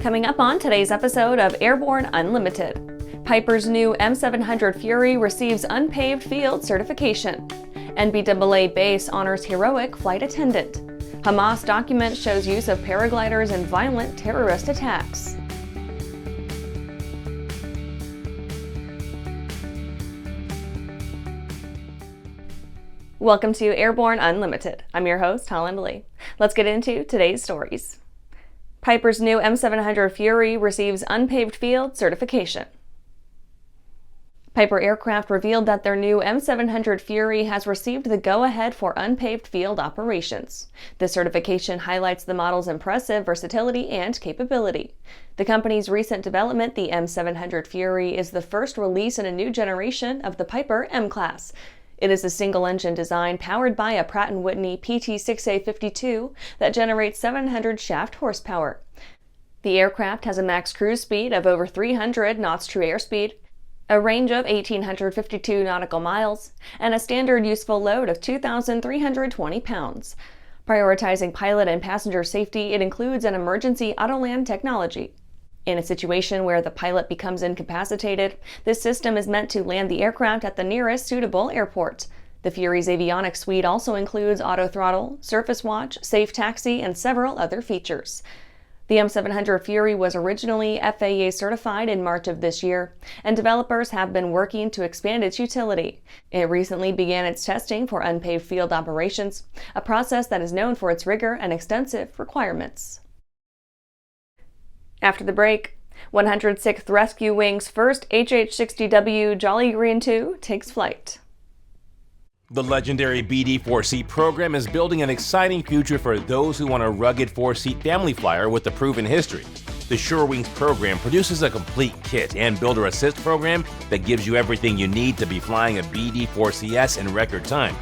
Coming up on today's episode of Airborne-Unlimited, Piper's new M700 Fury receives unpaved field certification. NBAA-BACE honors heroic flight attendant. Hamas document shows use of paragliders in violent terrorist attacks. Welcome to Airborne Unlimited. I'm your host, Holland Lee. Let's get into today's stories. Piper's new M700 Fury receives unpaved field certification. Piper Aircraft revealed that their new M700 Fury has received the go-ahead for unpaved field operations. This certification highlights the model's impressive versatility and capability. The company's recent development, the M700 Fury, is the first release in a new generation of the Piper M-Class. It is a single-engine design powered by a Pratt & Whitney PT6A52 that generates 700 shaft horsepower. The aircraft has a max cruise speed of over 300 knots true airspeed, a range of 1,852 nautical miles, and a standard useful load of 2,320 pounds. Prioritizing pilot and passenger safety, it includes an emergency auto-land technology. In a situation where the pilot becomes incapacitated, this system is meant to land the aircraft at the nearest suitable airport. The Fury's avionics suite also includes auto throttle, surface watch, safe taxi, and several other features. The M700 Fury was originally FAA certified in March of this year, and developers have been working to expand its utility. It recently began its testing for unpaved field operations, a process that is known for its rigor and extensive requirements. After the break, 106th Rescue Wing's first HH-60W Jolly Green II takes flight. The legendary BD-4C program is building an exciting future for those who want a rugged four-seat family flyer with a proven history. The SureWings program produces a complete kit and builder assist program that gives you everything you need to be flying a BD-4CS in record time.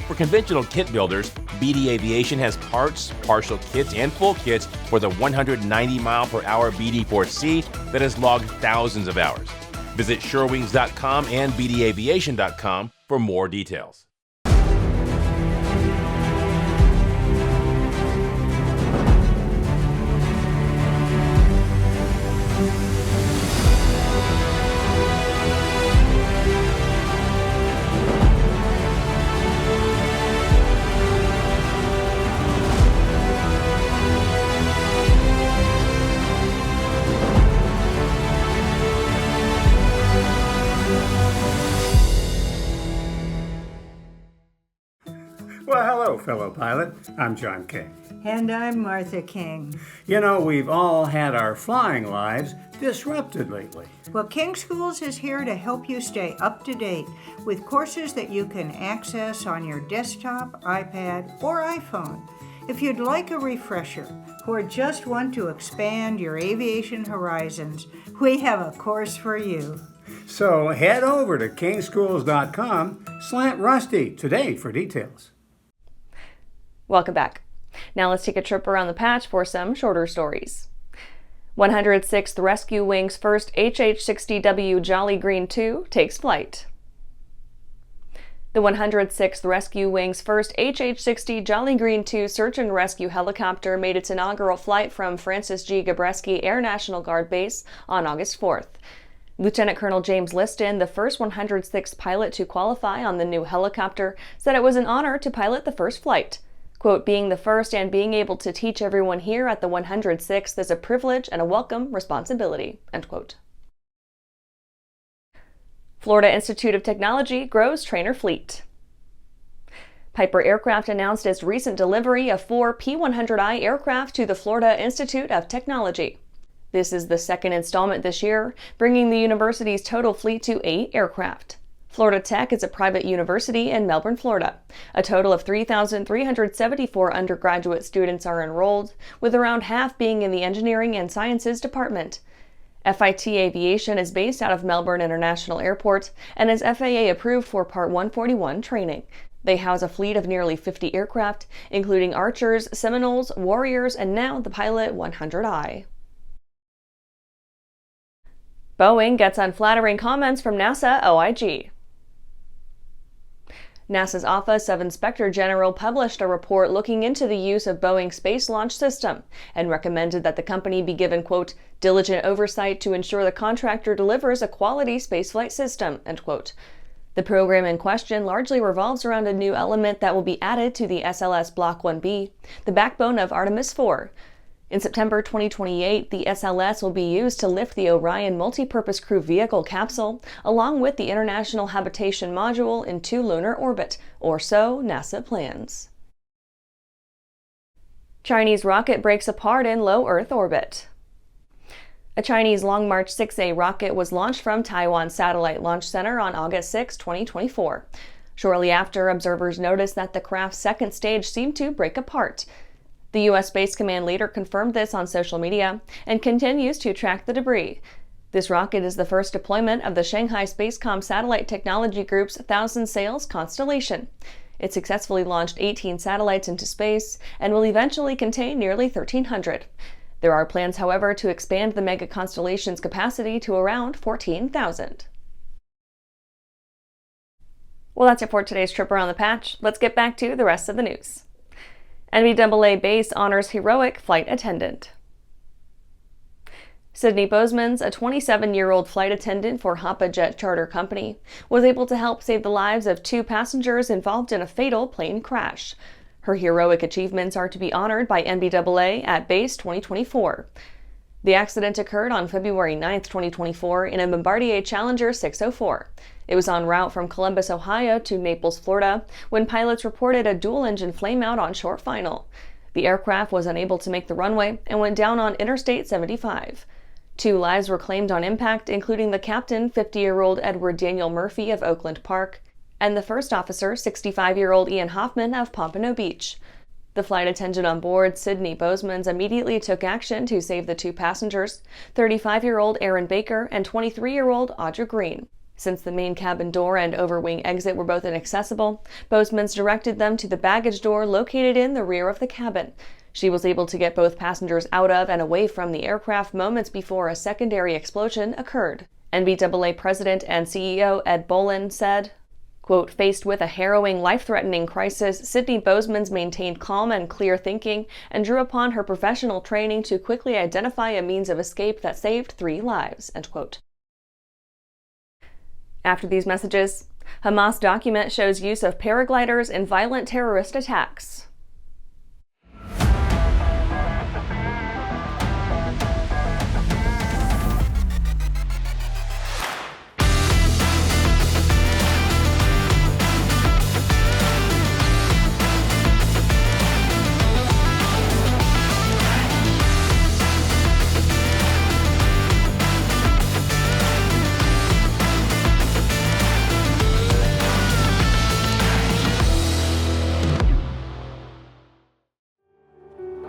For conventional kit builders, BD Aviation has parts, partial kits, and full kits for the 190-mile-per-hour BD-4C that has logged thousands of hours. Visit surewings.com and bdaviation.com for more details. Well, hello, fellow pilot. I'm John King. And I'm Martha King. You know, we've all had our flying lives disrupted lately. Well, King Schools is here to help you stay up to date with courses that you can access on your desktop, iPad, or iPhone. If you'd like a refresher or just want to expand your aviation horizons, we have a course for you. So head over to kingschools.com/rusty today for details. Welcome back. Now let's take a trip around the patch for some shorter stories. 106th Rescue Wing's first HH-60W Jolly Green II takes flight. The 106th Rescue Wing's first HH-60 Jolly Green II search and rescue helicopter made its inaugural flight from Francis G. Gabreski Air National Guard Base on August 4th. Lieutenant Colonel James Liston, the first 106th pilot to qualify on the new helicopter, said it was an honor to pilot the first flight. Quote, being the first and being able to teach everyone here at the 106th is a privilege and a welcome responsibility, end quote. Florida Institute of Technology grows trainer fleet. Piper Aircraft announced its recent delivery of 4 P-100I aircraft to the Florida Institute of Technology. This is the second installment this year, bringing the university's total fleet to 8 aircraft. Florida Tech is a private university in Melbourne, Florida. A total of 3,374 undergraduate students are enrolled, with around half being in the Engineering and Sciences department. FIT Aviation is based out of Melbourne International Airport and is FAA approved for Part 141 training. They house a fleet of nearly 50 aircraft, including Archers, Seminoles, Warriors, and now the Pilot 100I. Boeing gets unflattering comments from NASA OIG. NASA's Office of Inspector General published a report looking into the use of Boeing's Space Launch System and recommended that the company be given, quote, diligent oversight to ensure the contractor delivers a quality spaceflight system, end quote. The program in question largely revolves around a new element that will be added to the SLS Block 1B, the backbone of Artemis 4. In September 2028, the SLS will be used to lift the Orion Multipurpose Crew Vehicle capsule, along with the International Habitation Module into lunar orbit, or so NASA plans. Chinese rocket breaks apart in low Earth orbit. A Chinese Long March 6A rocket was launched from Taiwan Satellite Launch Center on August 6, 2024. Shortly after, observers noticed that the craft's second stage seemed to break apart. The U.S. Space Command later confirmed this on social media and continues to track the debris. This rocket is the first deployment of the Shanghai Spacecom Satellite Technology Group's Thousand Sails constellation. It successfully launched 18 satellites into space and will eventually contain nearly 1,300. There are plans, however, to expand the mega constellation's capacity to around 14,000. Well, that's it for today's trip around the patch. Let's get back to the rest of the news. NBAA-BACE honors heroic flight attendant. Sydney Bosmans, a 27-year-old flight attendant for Hapa Jet Charter Company, was able to help save the lives of 2 passengers involved in a fatal plane crash. Her heroic achievements are to be honored by NBAA at BACE 2024. The accident occurred on February 9, 2024, in a Bombardier Challenger 604. It was en route from Columbus, Ohio to Naples, Florida, when pilots reported a dual-engine flameout on short final. The aircraft was unable to make the runway and went down on Interstate 75. 2 lives were claimed on impact, including the captain, 50-year-old Edward Daniel Murphy of Oakland Park, and the first officer, 65-year-old Ian Hoffman of Pompano Beach. The flight attendant on board, Sydney Bosmans, immediately took action to save the 2 passengers, 35-year-old Aaron Baker and 23-year-old Audra Green. Since the main cabin door and overwing exit were both inaccessible, Bosmans directed them to the baggage door located in the rear of the cabin. She was able to get both passengers out of and away from the aircraft moments before a secondary explosion occurred. NBAA President and CEO Ed Bolin said, quote, faced with a harrowing, life-threatening crisis, Sydney Bosmans maintained calm and clear thinking and drew upon her professional training to quickly identify a means of escape that saved 3 lives, end quote. After these messages, Hamas document shows use of paragliders in violent terrorist attacks.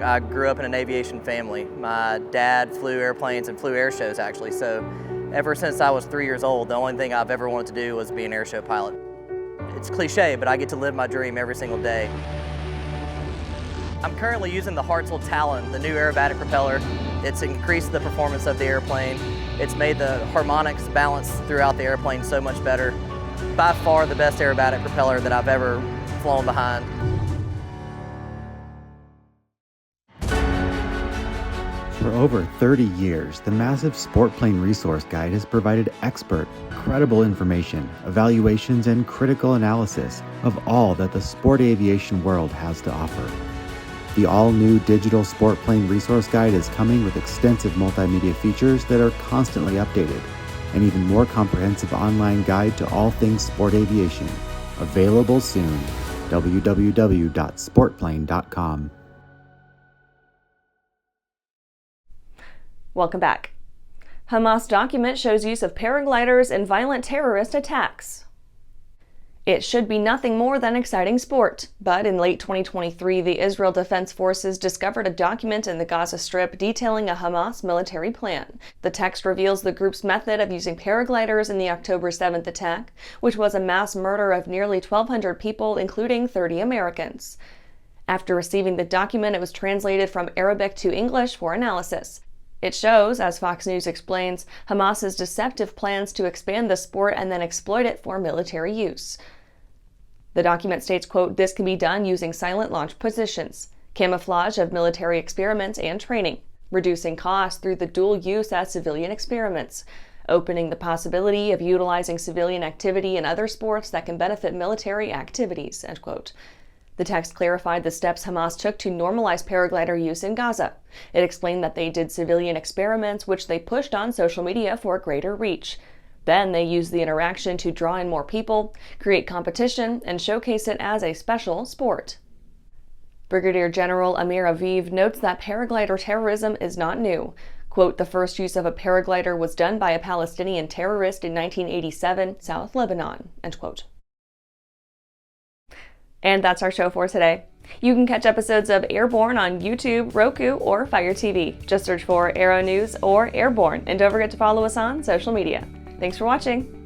I grew up in an aviation family. My dad flew airplanes and flew air shows actually, so ever since I was 3 years old, the only thing I've ever wanted to do was be an air show pilot. It's cliche, but I get to live my dream every single day. I'm currently using the Hartzell Talon, the new aerobatic propeller. It's increased the performance of the airplane. It's made the harmonics balance throughout the airplane so much better. By far the best aerobatic propeller that I've ever flown behind. For over 30 years, the massive Sport Plane Resource Guide has provided expert, credible information, evaluations, and critical analysis of all that the sport aviation world has to offer. The all-new digital Sport Plane Resource Guide is coming with extensive multimedia features that are constantly updated, an even more comprehensive online guide to all things sport aviation. Available soon. www.sportplane.com. Welcome back. Hamas document shows use of paragliders in violent terrorist attacks. It should be nothing more than exciting sport, but in late 2023, the Israel Defense Forces discovered a document in the Gaza Strip detailing a Hamas military plan. The text reveals the group's method of using paragliders in the October 7th attack, which was a mass murder of nearly 1,200 people, including 30 Americans. After receiving the document, it was translated from Arabic to English for analysis. It shows, as Fox News explains, Hamas's deceptive plans to expand the sport and then exploit it for military use. The document states, quote, "This can be done using silent launch positions, camouflage of military experiments and training, reducing costs through the dual use as civilian experiments, opening the possibility of utilizing civilian activity in other sports that can benefit military activities," end quote. The text clarified the steps Hamas took to normalize paraglider use in Gaza. It explained that they did civilian experiments which they pushed on social media for greater reach. Then they used the interaction to draw in more people, create competition, and showcase it as a special sport. Brigadier General Amir Aviv notes that paraglider terrorism is not new. Quote, "The first use of a paraglider was done by a Palestinian terrorist in 1987, South Lebanon," end quote. And that's our show for today. You can catch episodes of Airborne on YouTube, Roku, or Fire TV. Just search for Aero-News or Airborne, and don't forget to follow us on social media. Thanks for watching.